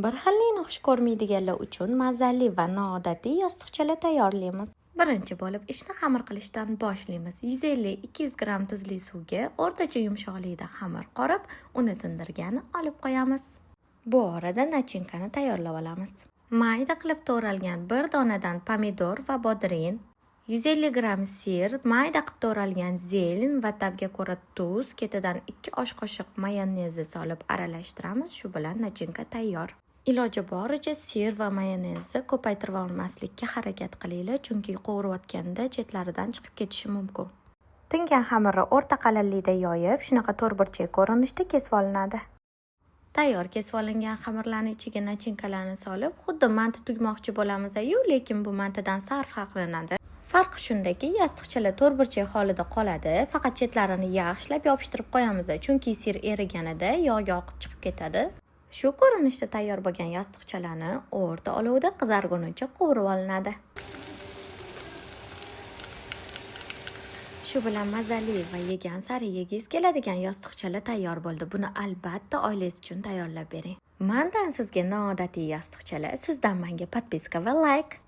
Bir xillikni xush ko'rmaydiganlar uchun mazali va noodatiy yostiqchalar tayyorlaymiz. Birinchi bo'lib ishni xamir qilishdan boshlaymiz. 150-200 gram tuzli suvga o'rtacha yumshoqlikda xamir qorib, uni tindirgani olib qo'yamiz. Bu orada nachinkani tayyorlab olamiz. Mayda qilib to'g'ralgan bir donadan pomidor va bodring, 150 gram sir, mayda qilib to'g'ralgan zelin va tabga ko'ra tuz, ketidan 2 osh qoshiq mayonnezni solib aralashtiramiz. Shu bilan nachinka tayyor. Iloji boricha sir va mayonezni ko'paytirib olmaslikka harakat qilinglar, chunki qovurayotganda chetlaridan chiqib ketishi mumkin. Tingan xamirni o'rta qalinlikda yoyib, shunaqa to'rtburchak ko'rinishda kesib olinadi. Tayyor kesib olingan xamirlarning ichiga nachinkalarni solib, xuddi manti tugmoqchi bo'lamiz-yu, lekin bu mantidan sal farqlanadi. Farqi shundaki, yostiqchalar to'rtburchak holida qoladi, faqat chetlarini yaxshilab yopishtirib qo'yamiz, chunki sir eriganida yog'ga oqib chiqib ketadi. Shu ko'rinishda tayyor bo'lgan yostiqchalarni o'rta olovda qizargunicha qovurib olinadi. Shu bilan mazali va yegan sari yegingiz keladigan yostiqchalar tayyor bo'ldi. Buni albatta oilangiz uchun tayyorlab bering. Mendan sizga noodatiy yostiqchalar, sizdan menga podpiska va like.